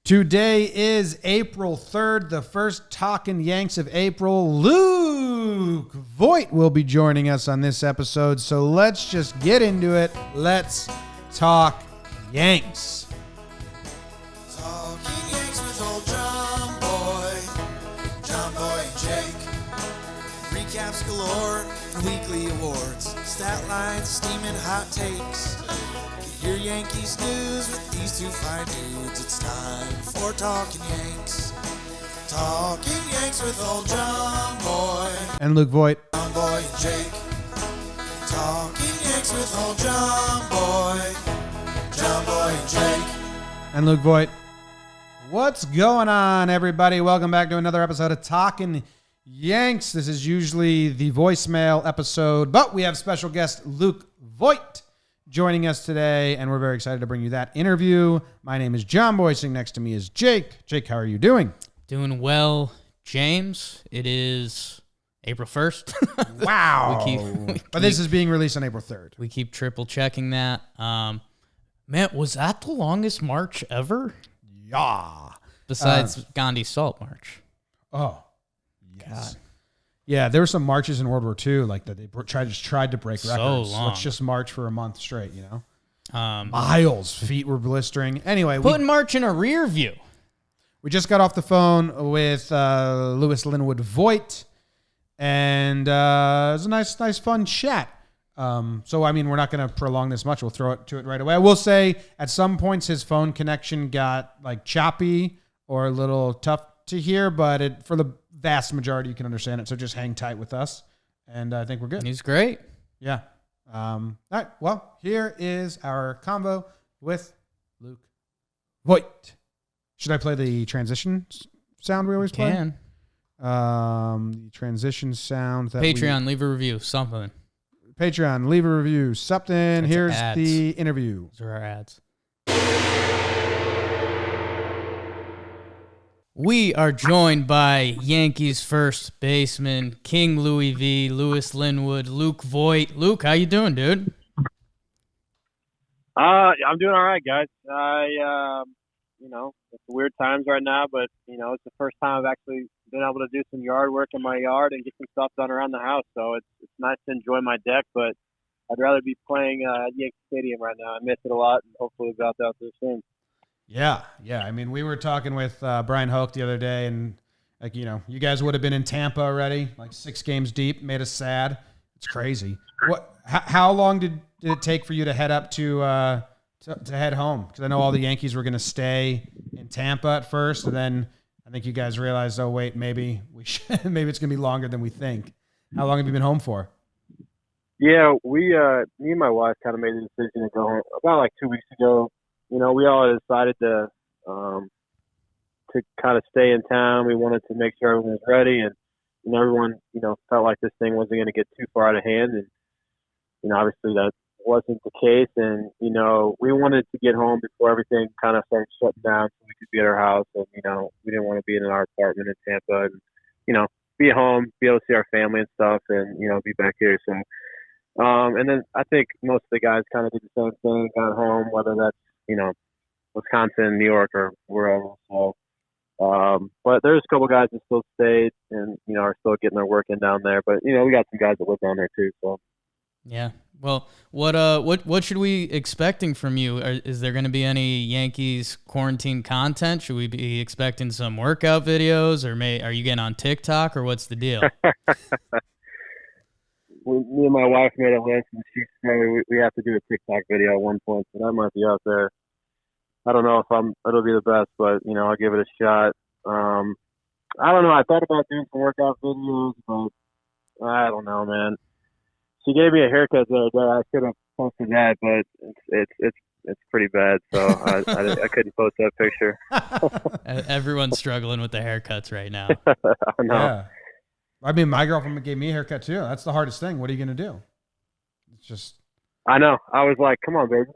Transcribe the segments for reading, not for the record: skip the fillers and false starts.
Today is April 3rd, the first Talkin Yanks of April. Luke Voit will be joining us on this episode, so let's just get into it. Let's talk Yanks. Talking Yanks with old Jomboy and Jake. Recaps galore and weekly awards. Stat lines, steaming hot takes. Get your Yankees news with these two fine dudes. It's time for Talking Yanks. Talking Yanks with old Jomboy And Luke Voit. Jomboy and Jake. Talking Yanks with old Jomboy and Jake. And Luke Voit. What's going on, everybody? Welcome back to another episode of Talkin Yanks. This is usually the voicemail episode, but we have special guest Luke Voit joining us today, and we're very excited to bring you that interview. My name is JOMBOY. Sitting next to me is Jake. Jake, how are you doing? Doing well, James. It is April 1st. Wow. But this is being released on April 3rd. We keep triple checking that. Man, was that the longest march ever? Yeah. Besides Gandhi's Salt March. Oh, yes. God. Yeah, there were some marches in World War II like that they tried to break So records. long. Let's just march for a month straight, you know? Um, Miles. Feet were blistering. Anyway, Putting March in a rear view. we just got off the phone with Louis Linwood Voit, and it was a nice, fun chat. So, I mean, we're not going to prolong this much. We'll throw it to it right away. I will say at some points his phone connection got like choppy or a little tough to hear, but for the vast majority, you can understand it. So just hang tight with us, and I think we're good. He's great. Yeah. All right. Well, here is our convo with Luke Voit. Should I play the transition sound we always play? Can. The transition sound that Patreon, leave a review, something. Patreon, leave a review, something. That's Here's ads. the interview. Those are our ads. We are joined by Yankees first baseman, King Louis V, Louis Linwood, Luke Voit. Luke, how you doing, dude? I'm doing all right, guys. It's weird times right now, but it's the first time I've actually been able to do some yard work in my yard and get some stuff done around the house. So it's nice to enjoy my deck, but I'd rather be playing at Yankee Stadium right now. I miss it a lot, and hopefully we'll be out there soon. Yeah. I mean, we were talking with Brian Hoke the other day, and you guys would have been in Tampa already, like 6 games deep. Made us sad. It's crazy. How long did it take for you to head up to head home? Because I know all the Yankees were going to stay in Tampa at first, and then I think you guys realized, oh wait, maybe it's going to be longer than we think. How long have you been home for? Yeah, me and my wife kind of made the decision to go home about like 2 weeks ago. We all decided to kind of stay in town. We wanted to make sure everyone was ready, and everyone felt like this thing wasn't going to get too far out of hand, and obviously that wasn't the case. And we wanted to get home before everything kind of started shutting down, so we could be at our house. And we didn't want to be in our apartment in Tampa, and be at home, be able to see our family and stuff, and be back here. So, and then I think most of the guys kind of did the same thing, got home, whether that's Wisconsin, New York, or wherever. So, but there's a couple guys that still stayed and, are still getting their work in down there. But, we got some guys that live down there too. So, Yeah. Well, what should we expecting from you? Is there going to be any Yankees quarantine content? Should we be expecting some workout videos, or are you getting on TikTok, or what's the deal? Me and my wife made a list, and she said we have to do a TikTok video at one point, so that might be out there. I don't know if it'll be the best, but I'll give it a shot. I don't know. I thought about doing some workout videos, but I don't know, man. She gave me a haircut the other day. I could have posted that, but it's pretty bad, so I couldn't post that picture. Everyone's struggling with the haircuts right now. I know. Yeah. I mean, my girlfriend gave me a haircut too. That's the hardest thing. What are you going to do? It's just. I know. I was like, "Come on, baby."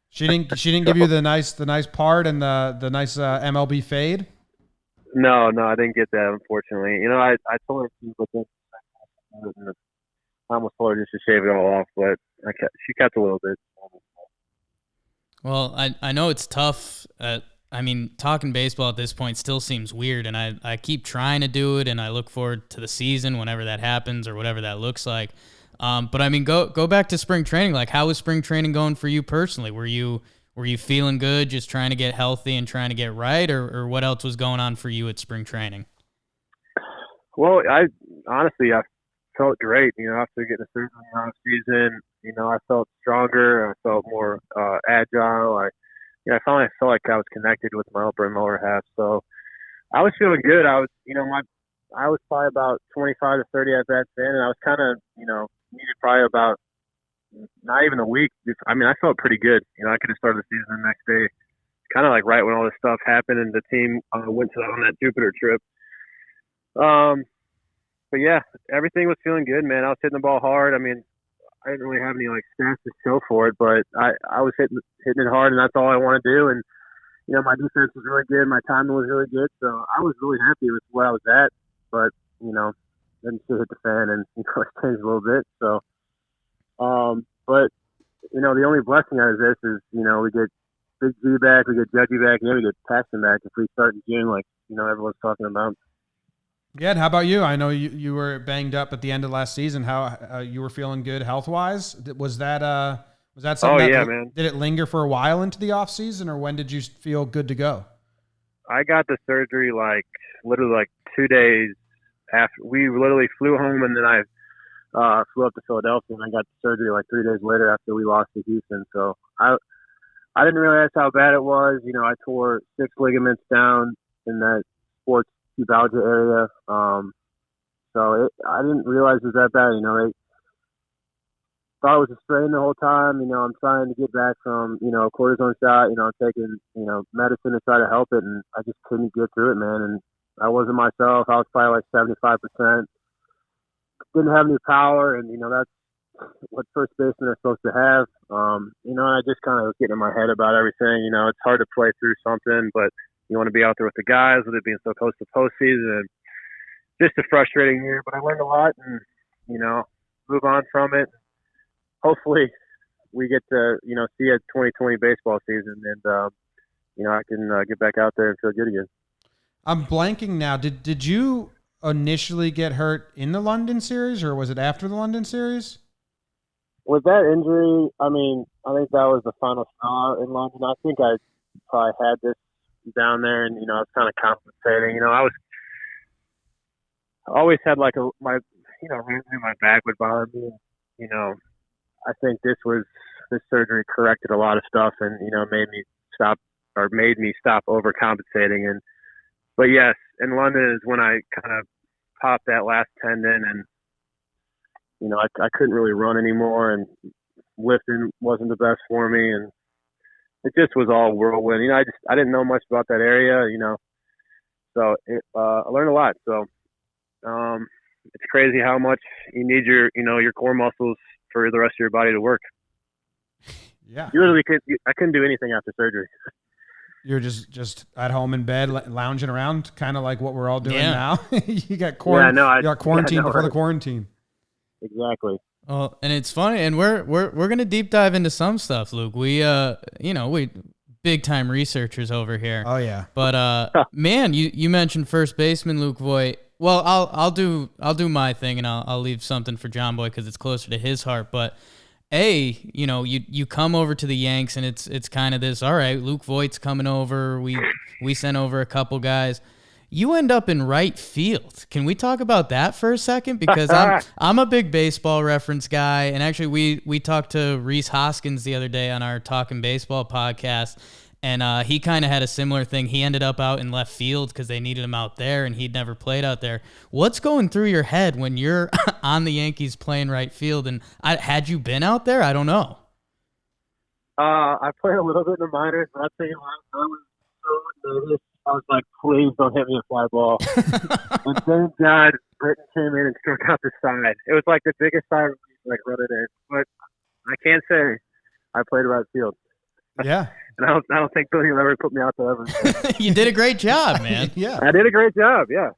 She didn't give you the nice part and the nice MLB fade. No, I didn't get that, unfortunately. I told her to, but then I almost told her just to shave it all off, but she kept a little bit. Well, I know it's tough. I mean, talking baseball at this point still seems weird, and I keep trying to do it, and I look forward to the season whenever that happens or whatever that looks like. But I mean, go back to spring training. Like, how was spring training going for you personally? Were you feeling good, just trying to get healthy and trying to get right, or what else was going on for you at spring training? Well, I felt great. After getting the surgery off season, I felt stronger. I felt more agile. I finally felt like I was connected with my upper and lower half. So I was feeling good. I was probably about 25 to 30 at bats in, and I was kind of, needed probably about not even a week. I mean, I felt pretty good. I could have started the season the next day, kind of like right when all this stuff happened and the team went on that Jupiter trip. But yeah, everything was feeling good, man. I was hitting the ball hard. I mean, I didn't really have any stats to show for it, but I was hitting it hard, and that's all I want to do. And my defense was really good, my timing was really good, so I was really happy with where I was at. But then shit hit the fan, and it changed a little bit. So, but the only blessing out of this is we get Big G back, we get Judgy back, and then we get Paxton back if we start in June, like everyone's talking about. Yeah, and how about you? I know you were banged up at the end of last season. How you were feeling good health-wise? Was that something? Oh, yeah, man. Did it linger for a while into the off season, or when did you feel good to go? I got the surgery literally 2 days after. We literally flew home, and then I flew up to Philadelphia, and I got the surgery 3 days later after we lost to Houston. So I didn't realize how bad it was. I tore 6 ligaments down in that sports pubalgia area. So I didn't realize it was that bad. They thought it was a strain the whole time. I'm trying to get back from, a cortisone shot. I'm taking, medicine to try to help it, and I just couldn't get through it, man. And I wasn't myself. I was probably 75%. Didn't have any power, and, that's what first basemen are supposed to have. I just kind of was getting in my head about everything. It's hard to play through something, but you want to be out there with the guys, with it being so close to postseason. And just a frustrating year, but I learned a lot and, move on from it. Hopefully we get to, see a 2020 baseball season and, I can get back out there and feel good again. I'm blanking now. Did you initially get hurt in the London series, or was it after the London series? With that injury, I think that was the final straw in London. I think I probably had this down there, and I was kind of compensating. I always had my my back would bother me. I think this surgery corrected a lot of stuff, and made me stop overcompensating. But yes, in London is when I kind of popped that last tendon, and I couldn't really run anymore, and lifting wasn't the best for me, and it just was all whirlwind. I didn't know much about that area, so I learned a lot. So it's crazy how much you need your core muscles for the rest of your body to work. Yeah. I couldn't do anything after surgery. You're just at home in bed, lounging around, kind of like what we're all doing now. You got quarantine before the quarantine. Exactly. Well, and it's funny, and we're gonna deep dive into some stuff, Luke. We we big time researchers over here. Oh yeah. But man, you mentioned first baseman Luke Voit. Well, I'll do my thing, and I'll leave something for JOMBOY because it's closer to his heart. But you come over to the Yanks, and it's kind of this. All right, Luke Voit's coming over. We sent over a couple guys. You end up in right field. Can we talk about that for a second? Because I'm a big baseball reference guy, and actually we talked to Reese Hoskins the other day on our Talkin Baseball podcast, and he kind of had a similar thing. He ended up out in left field because they needed him out there, and he'd never played out there. What's going through your head when you're on the Yankees playing right field? And had you been out there? I don't know. I played a little bit in the minors, but I'll tell you what, I was so nervous. I was like, please don't hit me a fly ball. And thank God Britton came in and struck out the side. It was like the biggest side run it in. But I can't say I played right field. Yeah. And I don't think Billy will ever put me out there ever. You did a great job, man. Yeah. I did a great job, yeah.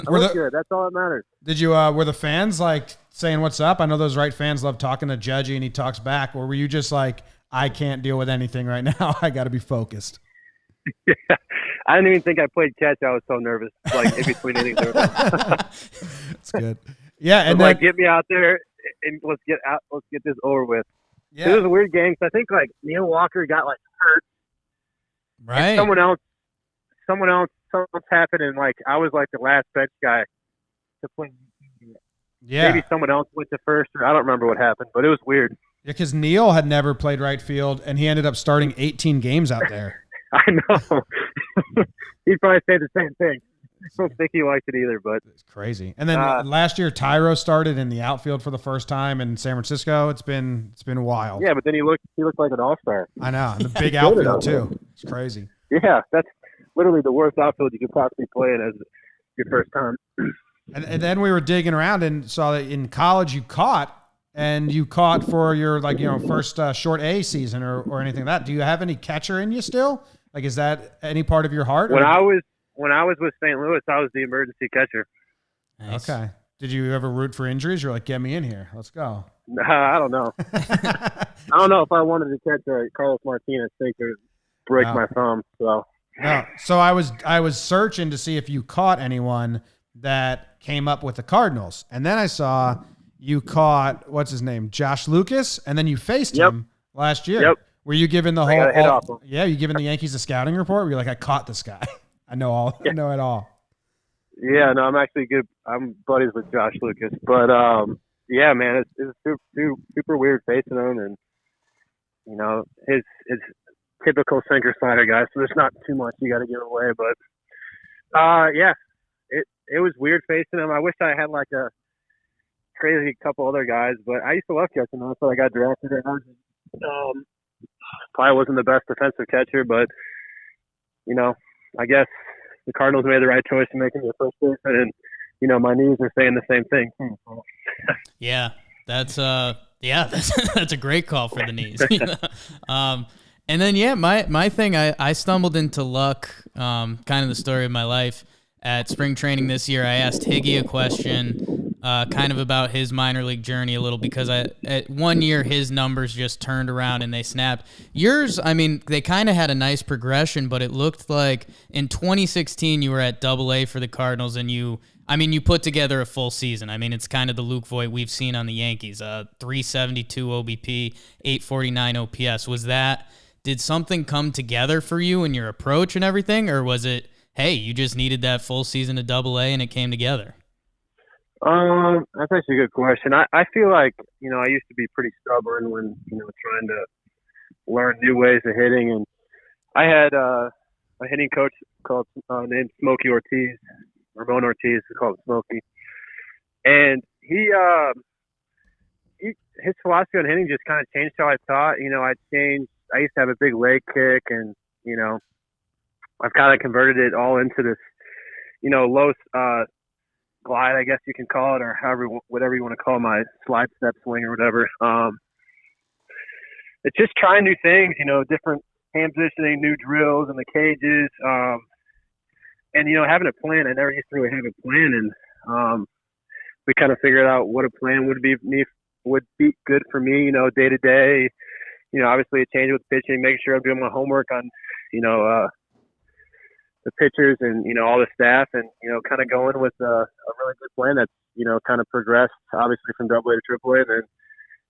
I was good. That's all that matters. Did you were the fans saying what's up? I know those right fans love talking to Judgy and he talks back. Or were you just like, I can't deal with anything right now. I got to be focused. Yeah. I didn't even think I played catch. I was so nervous, like in between innings. That's good. Yeah, and like, get me out there and let's get this over with. Yeah. It was a weird game. So I think like Neil Walker got like hurt. Right. Someone else happened, and like I was like the last bench guy to play. Yeah. Maybe someone else went to first, or I don't remember what happened, but it was weird. Yeah, because Neil had never played right field, and he ended up starting 18 games out there. I know. He'd probably say the same thing. I don't think he liked it either, but it's crazy. And then last year, Tyro started in the outfield for the first time in San Francisco. It's been wild. Yeah, but then he looked like an all-star. I know, and the big outfield too. It's crazy. Yeah, that's literally the worst outfield you could possibly play in as your first time. And then we were digging around and saw that in college you caught for your first short A season or anything like that. Do you have any catcher in you still? Like, is that any part of your heart? When I was with St. Louis, I was the emergency catcher. Nice. Okay. Did you ever root for injuries? You're like, get me in here. Let's go. I don't know. I don't know if I wanted to catch Carlos Martinez or break my thumb. So no. So I was searching to see if you caught anyone that came up with the Cardinals, and then I saw you caught what's his name, Josh Lucas, and then you faced him last year. Yep. Were you giving the you giving the Yankees a scouting report? Were you like, I caught this guy. I know it all. Yeah, no, I'm actually good. I'm buddies with Josh Lucas, but yeah, man, it's super weird facing him, and his typical sinker slider guy. So there's not too much you got to give away, but yeah, it was weird facing him. I wish I had like a crazy couple other guys, but I used to love catching him, so I got drafted. Probably wasn't the best defensive catcher, but I guess the Cardinals made the right choice in making me a first baseman, and my knees are saying the same thing. Yeah, that's a great call for the knees. And then my thing, I stumbled into luck, kind of the story of my life. At spring training this year, I asked Higgy a question, kind of about his minor league journey a little, because at 1 year his numbers just turned around and they snapped. Yours, I mean, they kind of had a nice progression, but it looked like in 2016 you were at Double-A for the Cardinals, and you put together a full season. I mean, it's kind of the Luke Voit we've seen on the Yankees. 372 OBP, 849 OPS. Did something come together for you in your approach and everything, or was it, hey, you just needed that full season of Double-A and it came together? That's actually a good question. I feel like, I used to be pretty stubborn when, trying to learn new ways of hitting. And I had a hitting coach named Smokey Ortiz, Ramon Ortiz, we call him Smokey. And his philosophy on hitting just kind of changed how I thought. I used to have a big leg kick, and, I've kind of converted it all into this, low glide, I guess you can call it, or whatever you want to call my slide step swing or whatever. It's just trying new things, different hand positioning, new drills in the cages, and having a plan. I never used to really have a plan, and we kind of figured out what a plan would be good for me, day to day. Obviously it changed with pitching, making sure I'm doing my homework on, the pitchers and, all the staff, and, kind of going with a really good plan that's, kind of progressed obviously from Double-A to Triple-A, and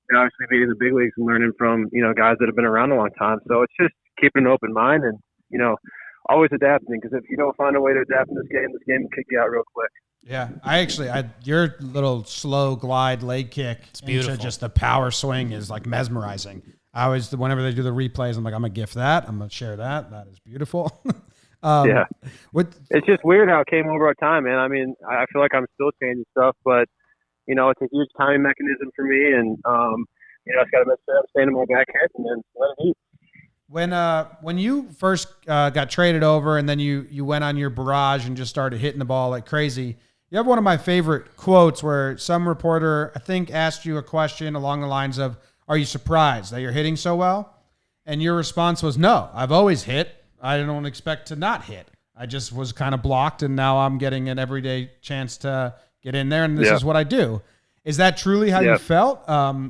then obviously being in the big leagues and learning from, guys that have been around a long time. So it's just keeping an open mind and, always adapting, because if you don't find a way to adapt in this game will kick you out real quick. Yeah, your little slow glide leg kick into just the power swing is like mesmerizing. Whenever they do the replays, I'm like, I'm gonna gift that. I'm gonna share that. That is beautiful. Yeah. It's just weird how it came over time, man. I mean, I feel like I'm still changing stuff, but it's a huge timing mechanism for me, and I just got to make sure I'm staying in my back head and then let it eat. When you first got traded over, and then you went on your barrage and just started hitting the ball like crazy, you have one of my favorite quotes where some reporter, I think, asked you a question along the lines of, "Are you surprised that you're hitting so well?" And your response was, "No, I've always hit. I don't expect to not hit. I just was kind of blocked, and now I'm getting an everyday chance to get in there, and this is what I do." Is that truly how you Yep. felt?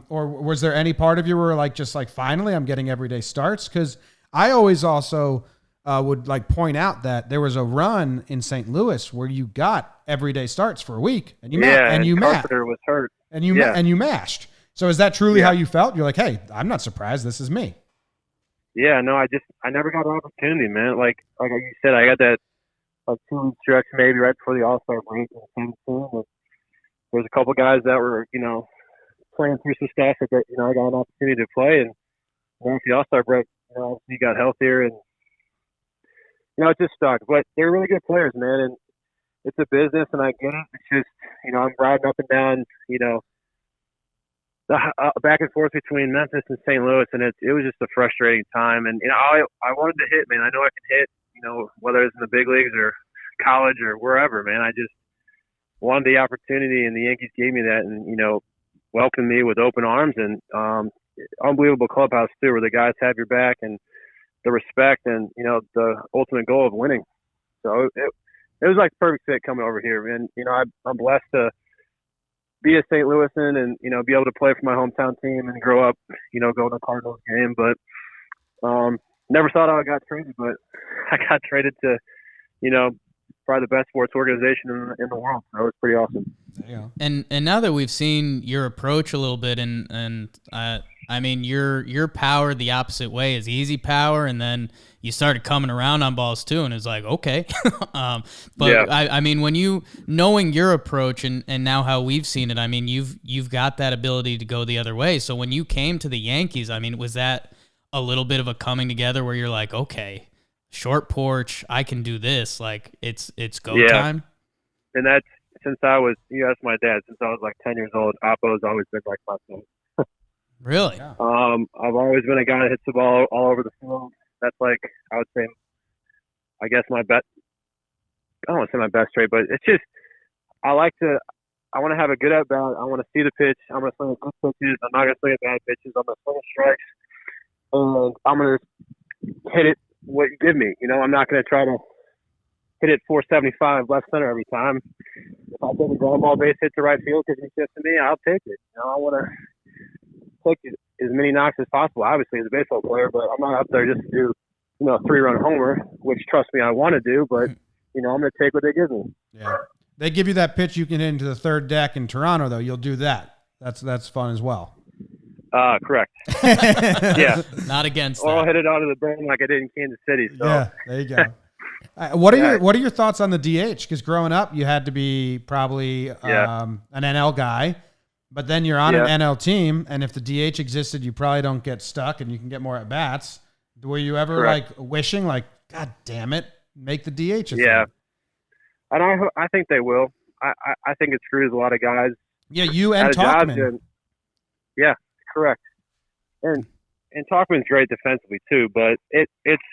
Or was there any part of you where like, just like, finally I'm getting everyday starts? Cause I always also would like point out that there was a run in St. Louis where you got everyday starts for a week and you Carpenter was hurt. and you mashed. So is that truly how you felt? You're like, hey, I'm not surprised. This is me. Yeah, no, I never got an opportunity, man. Like you said, I got that like 2-week stretch maybe right before the All-Star break in the same team. And there's a couple guys that were, playing through some stuff that, I got an opportunity to play. And once the All-Star break, he got healthier and, it just stuck. But they're really good players, man. And it's a business and I get it. It's just, I'm riding up and down, the back and forth between Memphis and St. Louis, and it was just a frustrating time. And I wanted to hit, man. I know I can hit, whether it's in the big leagues or college or wherever, man. I just wanted the opportunity, and the Yankees gave me that, and welcomed me with open arms, and unbelievable clubhouse too, where the guys have your back and the respect, and the ultimate goal of winning. So it was like perfect fit coming over here, and I'm blessed to be a St. Louisan and, be able to play for my hometown team and grow up, going to a Cardinals game. But never thought I got traded, but I got traded to, probably the best sports organization in the world. So it was pretty awesome. Yeah. And now that we've seen your approach a little bit, and I mean your power the opposite way is easy power, and then you started coming around on balls too, and it's like okay. But yeah. I mean, when you knowing your approach and now how we've seen it, I mean you've got that ability to go the other way. So when you came to the Yankees, I mean, was that a little bit of a coming together where you're like, okay, short porch, I can do this, like it's go time? And that's since you asked my dad, since I was like 10 years old, Oppo's always been like my son. Really? Yeah. I've always been a guy that hits the ball all over the field. That's like, I would say, I guess I don't want to say my best trait, but it's just, I want to have a good at bat. I want to see the pitch. I'm going to swing at good pitches. I'm not going to swing at bad pitches. I'm going to swing at strikes. And I'm going to hit it what you give me. I'm not going to try to hit it 475 left center every time. If I take a ground ball base hit to right field because it's just to me, I'll take it. I want to take as many knocks as possible, obviously, as a baseball player, but I'm not up there just to do, a 3-run homer, which, trust me, I want to do, but, I'm going to take what they give me. Yeah. They give you that pitch you can hit into the third deck in Toronto, though. You'll do that. That's fun as well. Correct. Yeah. Not against Or I'll that. hit it out of the brain like I did in Kansas City. So. Yeah, there you go. What are your thoughts on the DH? Because growing up, you had to be probably an NL guy, but then you're on an NL team, and if the DH existed, you probably don't get stuck, and you can get more at bats. Were you ever Correct. like wishing, like, God damn it, make the DH? Yeah, and I think they will. I think it screws a lot of guys. Yeah, you and out of jobs. Talkin. And, yeah, correct. And Talkman's great defensively too, but it's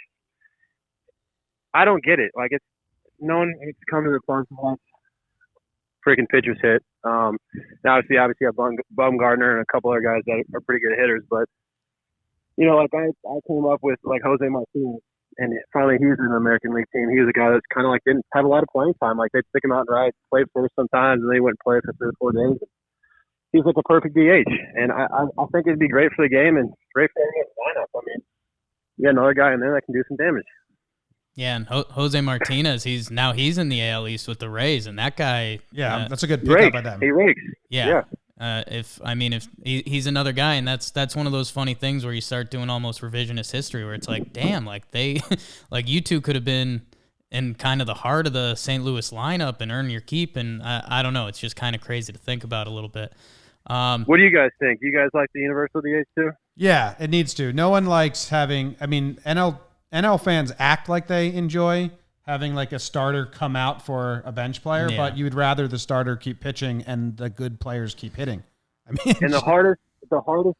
I don't get it. Like no one needs to come to the park and watch freaking pitchers hit. Now obviously I have Bumgarner and a couple other guys that are pretty good hitters, but like I came up with like Jose Martinez, and finally he's in the American League team. He was a guy that's kind of like didn't have a lot of playing time. Like they'd stick him out and ride, play first sometimes, and then he wouldn't play for 3 or 4 days. He's like a perfect DH, and I think it'd be great for the game and great for the lineup. I mean, you got another guy in there that can do some damage. Yeah, and Jose Martinez, he's in the AL East with the Rays, and that guy. Yeah, that's a good pickup by them. He rakes. Yeah. If he's another guy, and that's one of those funny things where you start doing almost revisionist history, where it's like, damn, like they, like you two could have been in kind of the heart of the St. Louis lineup and earn your keep, and I don't know, it's just kind of crazy to think about a little bit. What do you guys think? You guys like the universal DH too? Yeah, it needs to. No one likes having. I mean, NL fans act like they enjoy having like a starter come out for a bench player, but you would rather the starter keep pitching and the good players keep hitting. I mean, and the hardest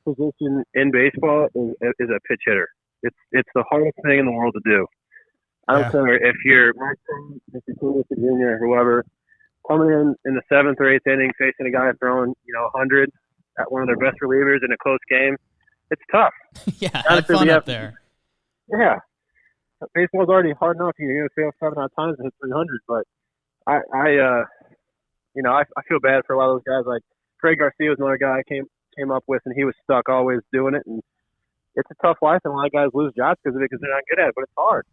position in baseball is a pitch hitter. It's the hardest thing in the world to do. I don't care if you're Mike Trout, if you're Thomas Jr., whoever, coming in the 7th or 8th inning, facing a guy throwing 100 at one of their best relievers in a close game. It's tough. Yeah, have fun up there. Yeah. Baseball's already hard enough. You're going to fail 7 out of times and hit 300. But I feel bad for a lot of those guys like Craig Garcia was another guy I came up with, and he was stuck always doing it. And it's a tough life, and a lot of guys lose jobs because of it because they're not good at it. But it's hard.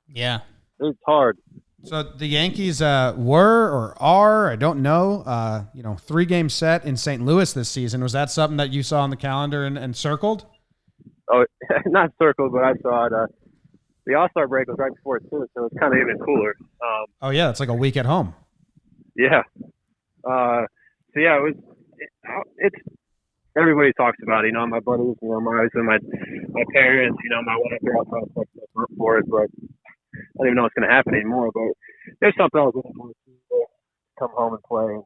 Yeah. It's hard. So the Yankees were or are, I don't know, 3-game set in St. Louis this season. Was that something that you saw on the calendar and circled? Oh, not circled, but I saw it. The All-Star break was right before it too, so it's kind of even cooler. Oh yeah, it's like a week at home. Yeah. So yeah, it's everybody talks about it. My buddies, my parents, my wife, they're all trying to push for it, but I don't even know what's going to happen anymore. But there's something else to come home and play.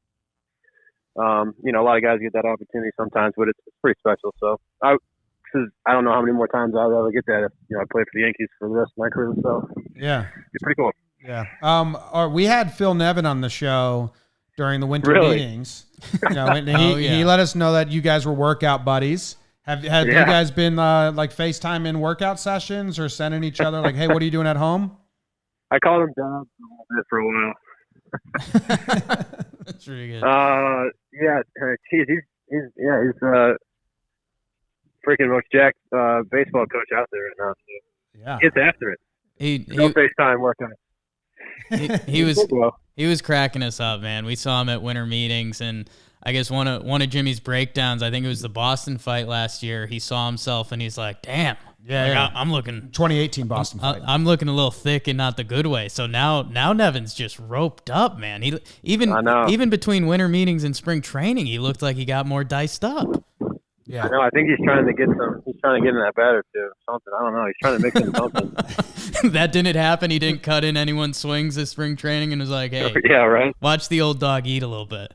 A lot of guys get that opportunity sometimes, but it's pretty special. So I don't know how many more times I'll ever get that if I play for the Yankees for the rest of my career. So yeah, it's pretty cool. Yeah. We had Phil Nevin on the show during the winter meetings. And he let us know that you guys were workout buddies. Have you guys been like FaceTime in workout sessions or sending each other like, hey, what are you doing at home? I called him Dad for a while. That's really good. He's freaking most jacked baseball coach out there right now. So yeah, gets after it. No FaceTime workout. He was cracking us up, man. We saw him at winter meetings, and I guess one of Jimmy's breakdowns, I think it was the Boston fight last year. He saw himself and he's like, "Damn, I'm looking 2018 Boston fight. I'm looking a little thick and not the good way." So now Nevin's just roped up, man. He even between winter meetings and spring training, he looked like he got more diced up. Yeah, I know. I think he's trying to get in that batter too. Something. I don't know. He's trying to mix in something. That didn't happen. He didn't cut in anyone's swings this spring training and was like, "Hey, yeah, right. Watch the old dog eat a little bit."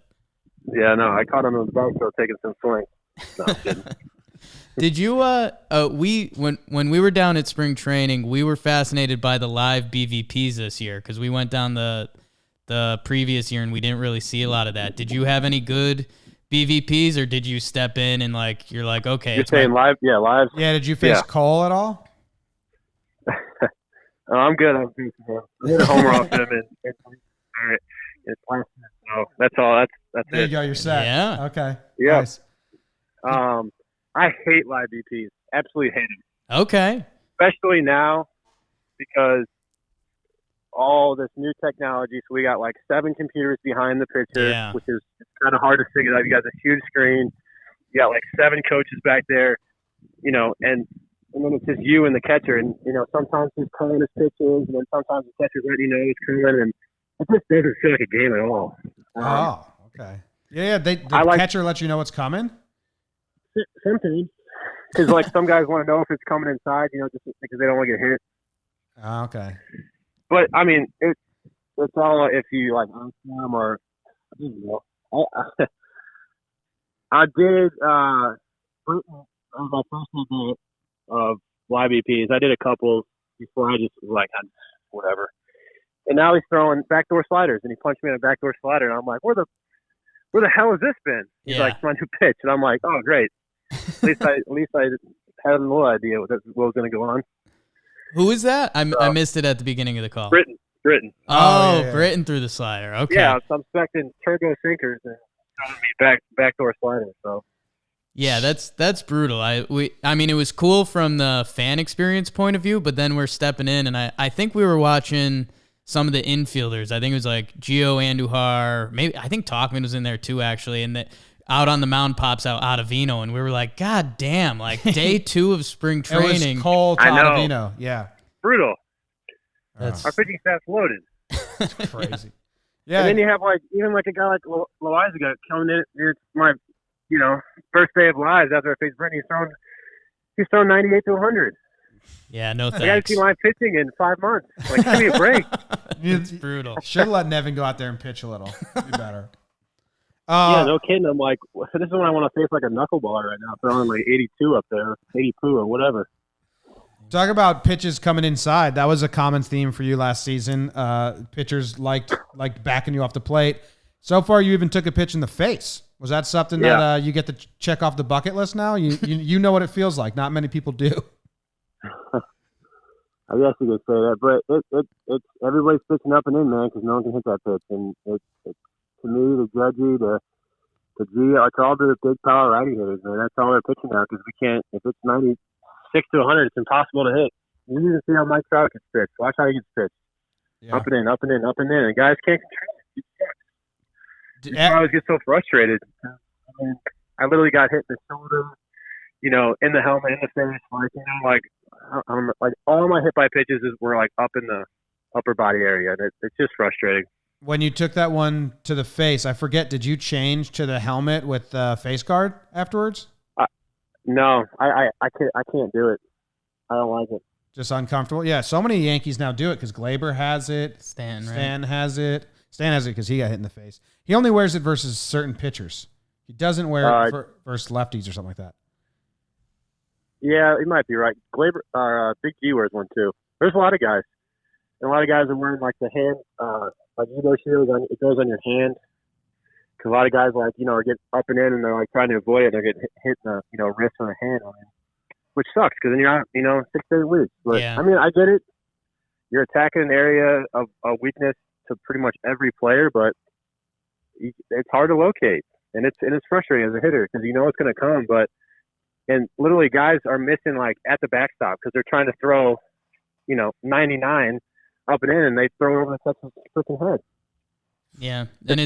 Yeah, no, I caught him in the back show taking some swings. No, I'm kidding. Did you when we were down at spring training, we were fascinated by the live BVPs this year because we went down the previous year and we didn't really see a lot of that. Did you have any good BVPs or did you step in and you're like, okay, you're saying live? Yeah, live. Yeah, did you face Cole at all? I'm good. I hit a homer off him and so that's all. That's there it. You go. You're set. Yeah. Okay. Yeah. Nice. I hate live BPs. Absolutely hate them. Okay. Especially now because all this new technology. So we got 7 computers behind the pitcher, which is kind of hard to figure out. You got this huge screen. You got 7 coaches back there, and then it's just you and the catcher. And, sometimes he's calling his pitches, and then sometimes the catcher's already knows he's coming. And it just doesn't feel like a game at all. Oh, okay. Yeah, the catcher lets you know what's coming? Sometimes. Because, some guys want to know if it's coming inside, just because they don't want to get hit. Oh, okay. But, I mean, it's all if you, on them or, I did, that was my first day of live EPs. I did a couple before I just was whatever. And now he's throwing backdoor sliders, and he punched me in a backdoor slider, and I'm like, where the hell has this been? He's like, it's my new pitch. And I'm like, oh, great. At least I had a little idea what was going to go on. Who is that? I missed it at the beginning of the call. Britton. Oh, yeah. Britton threw the slider. Okay. Yeah, so I'm expecting turbo sinkers and backdoor sliders. So. Yeah, that's brutal. I mean, it was cool from the fan experience point of view, but then we're stepping in, and I think we were watching some of the infielders. I think it was Gio Andujar. Maybe I think Talkin was in there too, actually, and out on the mound pops out Ottavino, and we were like, God damn, day 2 of spring training. It was Cole to Ottavino. Yeah. Brutal. Our pitching staff's loaded. That's crazy. Yeah. And then you have even a guy like Loizaga coming in. It's my, first day of lives after I faced Brittany. He's thrown 98 to 100. Yeah, no thanks. I got to see live pitching in 5 months. Give me a break. It's brutal. Should have let Nevin go out there and pitch a little. Be better. Yeah, no kidding. I'm like, this is when I want to face a knuckleballer right now, throwing 82 up there, 82 or whatever. Talk about pitches coming inside. That was a common theme for you last season. Pitchers liked backing you off the plate. So far, you even took a pitch in the face. Was that something that you get to check off the bucket list now? You know what it feels like. Not many people do. I guess you could say that, but it's everybody's pitching up and in, man, because no one can hit that pitch. And it's to me, to judge you, to It's all the big power righty hitters, man. That's all they're pitching now because we can't. If it's 96 to 100, it's impossible to hit. You need to see how Mike Trout gets pitched. Watch how he gets pitched. Yeah. Up and in, up and in, up and in. And guys can't control it. I always get so frustrated. I mean, I literally got hit in the shoulder, in the helmet, in the face. Like all my hit by pitches were like up in the upper body area. And it's just frustrating. When you took that one to the face, I forget, did you change to the helmet with the face guard afterwards? No, I can't do it. I don't like it. Just uncomfortable? Yeah, so many Yankees now do it because Glaber has it. Stan has it. Stan has it because he got hit in the face. He only wears it versus certain pitchers. He doesn't wear it versus lefties or something like that. Yeah, you might be right. Glaber, Big G wears one too. There's a lot of guys. And a lot of guys are wearing like the hand, like judo shield. It goes on your hand. Because a lot of guys are getting up and in, and they're like trying to avoid it. They're getting hit in the wrist or the hand on it, which sucks because then you're out, 6 to 8 weeks. But Yeah. I mean, I get it. You're attacking an area of weakness to pretty much every player, but it's hard to locate, and it's frustrating as a hitter because it's going to come. And literally, guys are missing like at the backstop because they're trying to throw, 99 up and in, and they throw it over the touch of the freaking head. Yeah, and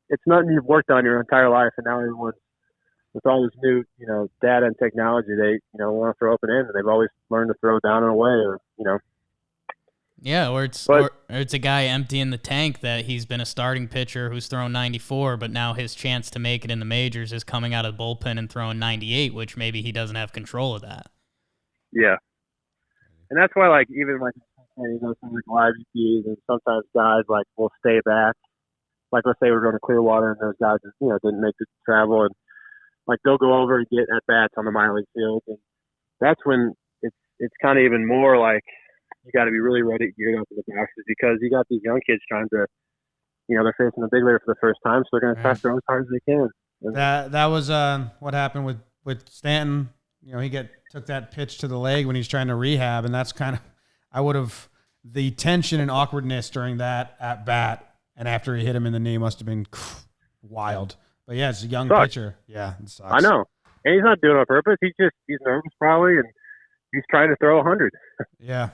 it's nothing you've worked on your entire life, and now everyone, with all this new, data and technology, they, want to throw up and in, and they've always learned to throw down and away, or. Yeah, or it's a guy emptying the tank that he's been a starting pitcher who's thrown 94, but now his chance to make it in the majors is coming out of the bullpen and throwing 98, which maybe he doesn't have control of that. Yeah, and that's why, like, even like some live EPs, and sometimes guys like will stay back. Like, let's say we're going to Clearwater, and those guys, didn't make the travel, and like they'll go over and get at bats on the minor league field, and that's when it's kind of even more like you got to be really ready, geared up in the boxes because you got these young kids trying to, they're facing a big leaguer for the first time, so they're going to try to throw as hard as they can. And that was what happened with Stanton. He took that pitch to the leg when he's trying to rehab, and that's kind of the tension and awkwardness during that at bat. And after he hit him in the knee, must have been wild. But yeah, it's a young pitcher. Yeah, it sucks. I know, and he's not doing it on purpose. He's nervous probably, and he's trying to throw 100. Yeah.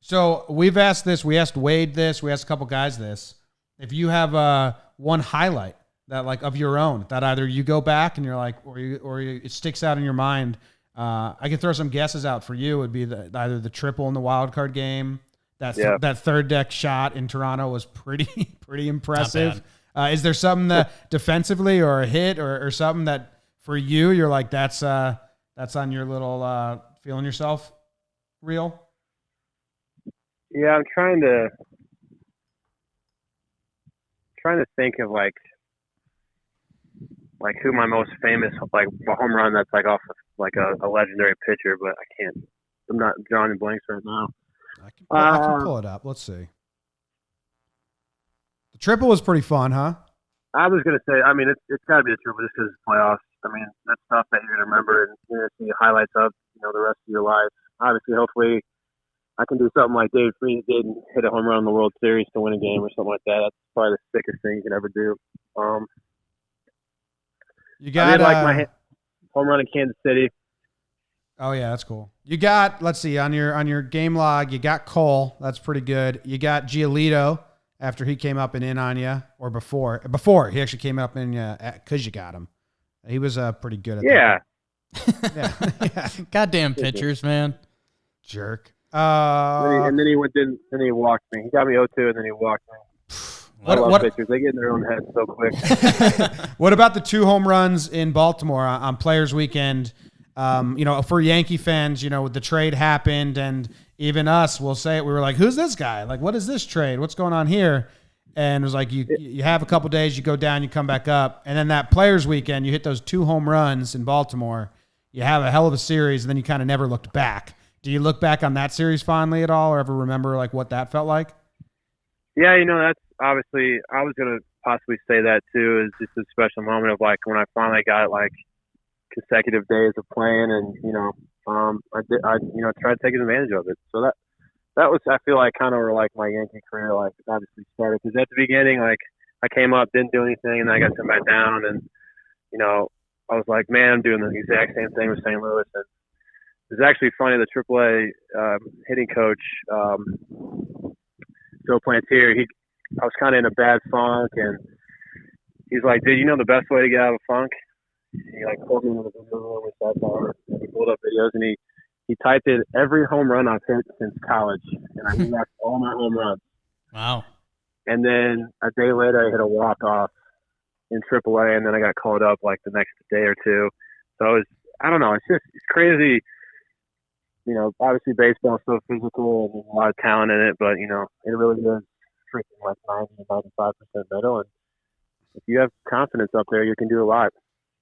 So we've asked this. We asked Wade this. We asked a couple guys this. If you have one highlight that like of your own that either you go back and you're like, or it sticks out in your mind. I can throw some guesses out for you. It would be either the triple in the wild card game. That third deck shot in Toronto was pretty impressive. Is there something that defensively or a hit or something that for you you're like that's on your little feeling yourself reel? Yeah, I'm trying to think of like who my most famous like a home run that's like off of like a legendary pitcher, but I can't. I'm not drawing blanks right now. I can pull it up. Let's see. The triple was pretty fun, huh? I was gonna say, I mean, it's got to be a triple just because it's playoffs. I mean, that's stuff that you're gonna remember and you're gonna see highlights of, the rest of your life. Obviously, hopefully, I can do something like Dave Freese did and hit a home run in the World Series to win a game or something like that. That's probably the sickest thing you can ever do. You got I did like my home run in Kansas City. Oh yeah, that's cool. You got, let's see, on your game log, you got Cole. That's pretty good. You got Giolito after he came up and in on you, or before he actually came up in you because you got him. He was pretty good at that. Yeah. Goddamn pitchers, man. Jerk. And then he went in, and he walked me. He got me 0-2, and then he walked me. I love pitchers. They get in their own head so quick. What about the 2 home runs in Baltimore on Players Weekend? For Yankee fans, the trade happened, and even us will say it. We were like, "Who's this guy? Like, what is this trade? What's going on here?" And it was like, you have a couple days, you go down, you come back up, and then that Players Weekend, you hit those 2 home runs in Baltimore. You have a hell of a series, and then you kind of never looked back. Do you look back on that series fondly at all, or ever remember like what that felt like? Yeah, that's obviously, I was going to possibly say that too, is just a special moment of like when I finally got like consecutive days of playing, and I tried taking advantage of it. So that was, I feel like, kind of where like my Yankee career like obviously started, because at the beginning, like I came up, didn't do anything, and then I got sent back down. And, you know, I was like, man, I'm doing the exact same thing with St. Louis. And it's actually funny, the AAA hitting coach, Joe Plantier, I was kind of in a bad funk, and he's like, dude, you know the best way to get out of a funk? He like pulled me into the video room with that bar, and he pulled up videos, and he typed in every home run I've hit since college, and I watched all my home runs. Wow. And then a day later, I hit a walk-off in AAA, and then I got called up like the next day or two. So I don't know, it's crazy. You know, obviously baseball is so physical and there's a lot of talent in it, but, you know, it really is freaking like 90 to 95% mental. And if you have confidence up there, you can do a lot.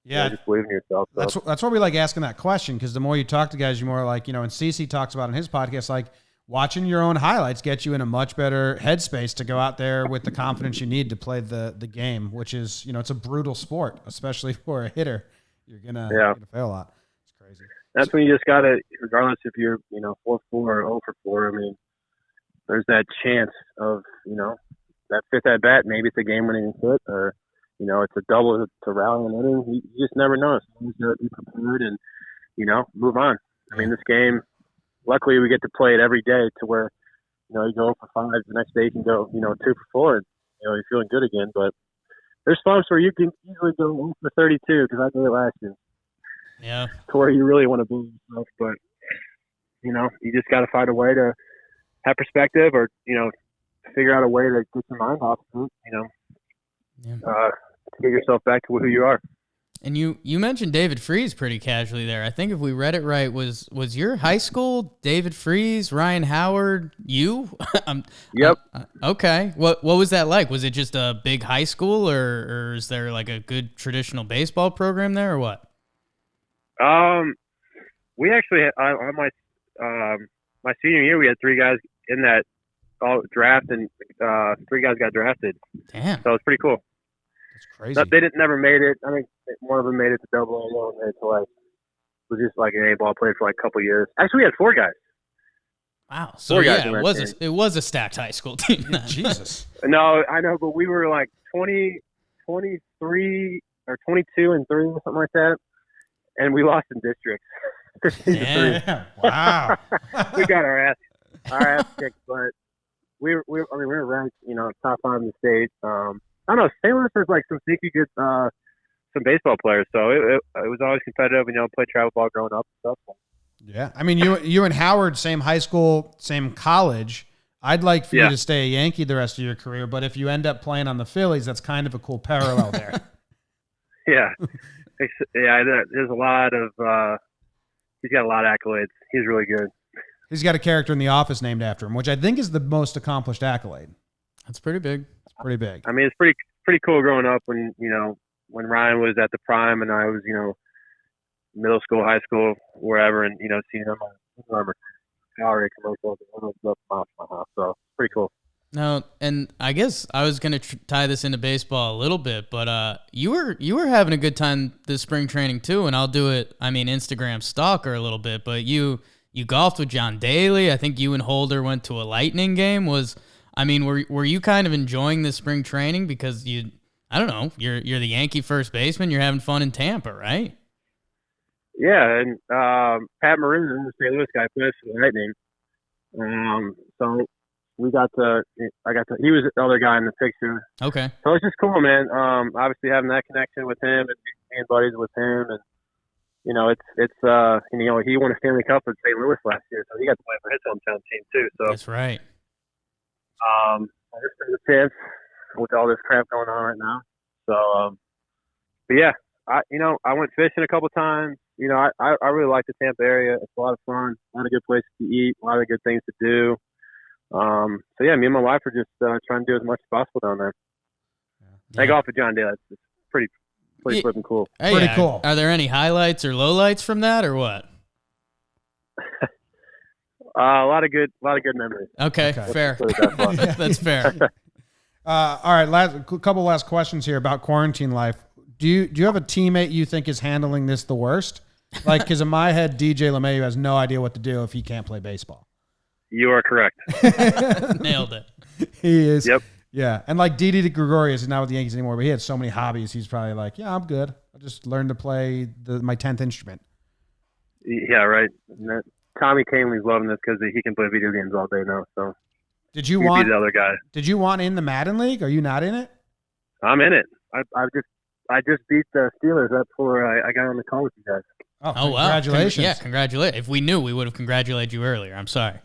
Yeah. Just believe in yourself. So. That's why we like asking that question, because the more you talk to guys, you're more like, you know, and CeCe talks about in his podcast, like watching your own highlights gets you in a much better headspace to go out there with the confidence you need to play the game, which is, you know, it's a brutal sport, especially for a hitter. You're gonna fail a lot. It's crazy. That's when you just got to, regardless if you're, you know, 4-4 or 0 for 4, I mean, there's that chance of, you know, that fifth at bat, maybe it's a game-winning hit, or, you know, it's a double to rally an inning. You just never know. So you got to be prepared and, you know, move on. I mean, this game, luckily we get to play it every day to where, you know, you go for 5, the next day you can go, you know, 2 for 4, and, you know, you're feeling good again. But there's times where you can easily go 0 for 32, because I did it last year. Yeah. To where you really want to believe yourself, but you know, you just got to find a way to have perspective, or you know, figure out a way to get your mind off of it, you know, to get yourself back to who you are. And you mentioned David Freese pretty casually there. I think if we read it right, was your high school David Freese, Ryan Howard, you? Yep. Okay. What was that like? Was it just a big high school, or is there like a good traditional baseball program there, or what? We actually had, on my senior year, we had 3 guys in that draft, and 3 guys got drafted. Damn. So it's pretty cool. That's crazy. They never made it. I think one of them made it to Double A, and it was just like an A-ball player for like a couple of years. Actually, we had 4 guys. Wow. So 4 guys it was a stacked high school team. Jesus. No, I know, but we were like 23 or 22 and 3 or something like that. And we lost in districts. 15 to 3. Wow. We got our ass kicked, but we were ranked, you know, top 5 in the state. I don't know, St. Louis has like some sneaky good, some baseball players, so it was always competitive. You know, play travel ball growing up and stuff. Yeah, I mean, you and Howard, same high school, same college. I'd like for you to stay a Yankee the rest of your career, but if you end up playing on the Phillies, that's kind of a cool parallel there. Yeah. Yeah, there's a lot of he's got a lot of accolades. He's really good. He's got a character in The Office named after him, which I think is the most accomplished accolade. That's pretty big. It's pretty big. I mean, it's pretty cool growing up when, you know, when Ryan was at the prime and I was, you know, middle school, high school, wherever, and, you know, seeing him on gallery commercials and stuff off my house. So it's pretty cool. No, and I guess I was going to tie this into baseball a little bit, but you were having a good time this spring training too, and I'll do it, I mean, Instagram stalker a little bit, but you golfed with John Daly. I think you and Holder went to a Lightning game. Were you kind of enjoying this spring training because I don't know, you're the Yankee first baseman, you're having fun in Tampa, right? Yeah, and Pat Maroon, the St. Louis guy, plays for the Lightning. So he was the other guy in the picture. Okay. So it's just cool, man. Obviously having that connection with him and being buddies with him, and you know, it's you know, he won a Stanley Cup with St. Louis last year, so he got to play for his hometown team too. So that's right. There's a chance with all this crap going on right now. So, but yeah, I went fishing a couple times. You know, I really like the Tampa area. It's a lot of fun, a lot of good places to eat, a lot of good things to do. So yeah, me and my wife are just trying to do as much as possible down there. Yeah. I golf with John Daly. It's pretty flipping cool. Hey, pretty cool. Are there any highlights or lowlights from that, or what? A lot of good memories. Okay. Fair. That's fair. All right, couple last questions here about quarantine life. Do you have a teammate you think is handling this the worst? Like, because in my head, DJ LeMahieu has no idea what to do if he can't play baseball. You are correct. Nailed it. He is. Yep. Yeah, and like Didi Gregorius is not with the Yankees anymore, but he had so many hobbies. He's probably like, yeah, I'm good. I just learned to play my 10th instrument. Yeah, right. Tommy Kane's loving this because he can play video games all day now. So Did you he'd want be the other guy? Did you want in the Madden League? Are you not in it? I'm in it. I just beat the Steelers up before I got on the call with you guys. Oh wow! Congratulations! Congratulations. If we knew, we would have congratulated you earlier. I'm sorry.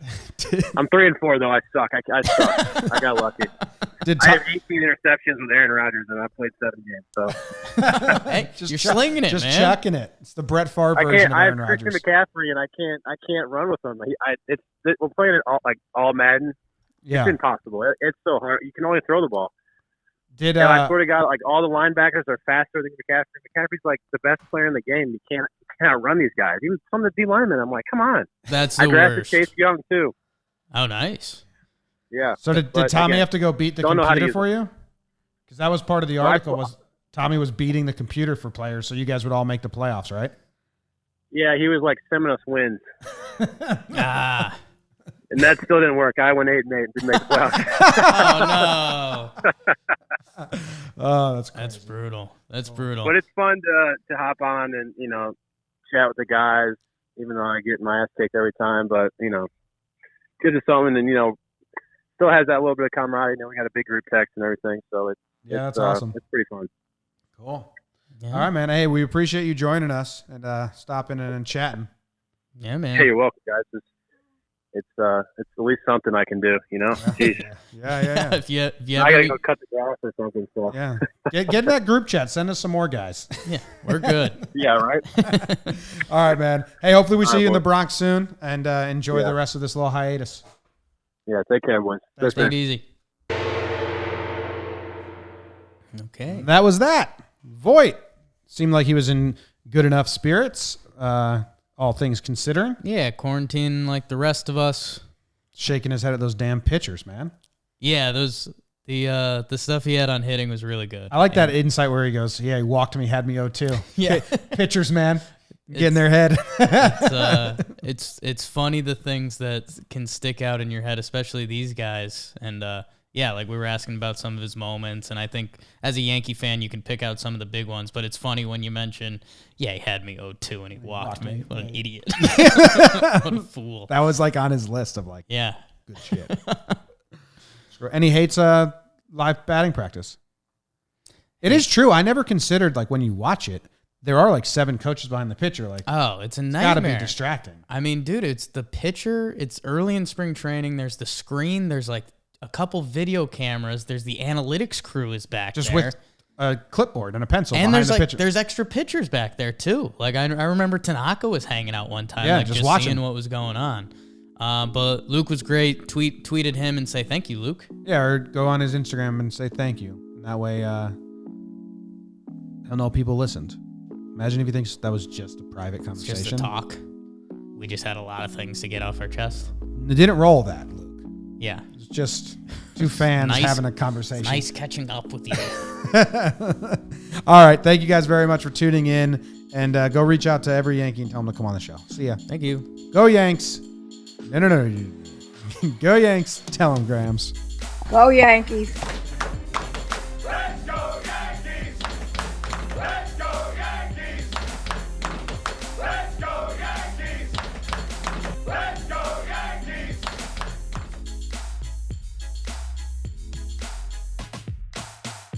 I'm 3-4 though. I suck. I suck. I got lucky. I have 18 interceptions with Aaron Rodgers, and I played 7 games. So Hey, you're slinging it, just man. chucking it. It's the Brett Favre version of Aaron I have Rodgers. Christian McCaffrey, and I can't run with him. We're playing it all Madden. Yeah, It's impossible. It's so hard. You can only throw the ball. did And I swear to God, all the linebackers are faster than McCaffrey. McCaffrey's like the best player in the game. You can't run these guys. Even some of the D linemen, I'm like, come on. That's the I drafted worst. Chase Young too. Oh, nice. Yeah. So did But Tommy again, have to go beat the don't know how to computer use for you? Because that was part of the Well, article. Was Tommy was beating the computer for players, so you guys would all make the playoffs, right? Yeah, he was like sending us wins, Ah. and that still didn't work. I went 8-8 and didn't make the playoffs. Oh no. Oh, that's crazy. That's brutal. That's brutal. But it's fun to hop on and chat with the guys, even though I get my ass kicked every time. But gives us something, and still has that little bit of camaraderie. We got a big group text and everything, so That's awesome. It's pretty fun. Cool. Yeah. All right, man. Hey, we appreciate you joining us and stopping in and chatting. Yeah, man. Hey, you're welcome, guys. It's at least something I can do. Jeez. Yeah. if you I ever gotta need- go cut the grass or something. So Yeah. Get in that group chat. Send us some more guys. yeah, we're good. yeah, right. All right, man. Hey, hopefully we see right, you in the boys. Bronx soon and enjoy Yeah. the rest of this little hiatus. Yeah, take care, boys. Thanks, Take it easy. Okay. That was that. Voit seemed like he was in good enough spirits, all things considering. Yeah, quarantine like the rest of us. Shaking his head at those damn pitchers, man. Yeah, the stuff he had on hitting was really good. I like that insight where he goes, yeah, he walked me, had me 0-2. Yeah. Pitchers, man. Get in their head. It's funny the things that can stick out in your head, especially these guys. And yeah, like we were asking about some of his moments, and I think as a Yankee fan, you can pick out some of the big ones. But it's funny when you mention, yeah, he had me 0-2 and he walked me. What an idiot! What a fool! That was like on his list of like Yeah. good shit. And he hates live batting practice. It is true. I never considered like when you watch it, there are like 7 coaches behind the pitcher. Like, Oh, it's a it's got to nightmare. be distracting. I mean, dude, it's the pitcher. It's early in spring training. There's the screen. There's like a couple video cameras. There's the analytics crew is back Just there. with a clipboard and a pencil And behind there's the like pitcher. there's extra pitchers back there too. Like I remember Tanaka was hanging out one time, Yeah, like just just watching. seeing what was going on. But Luke was great. Tweeted him and say thank you, Luke. Yeah, or go on his Instagram and say thank you. And that way, he'll know people listened. Imagine if he thinks that was just a private It's conversation. just a talk. We just had a lot of things to get off our chest. It didn't roll that, Luke. Yeah. It's just two fans Nice- having a conversation. Nice catching up with you. All right. Thank you guys very much for tuning in. And go reach out to every Yankee and tell them to come on the show. See ya. Thank you. Go Yanks. No. Go Yanks. Tell them, Grams. Go Yankees.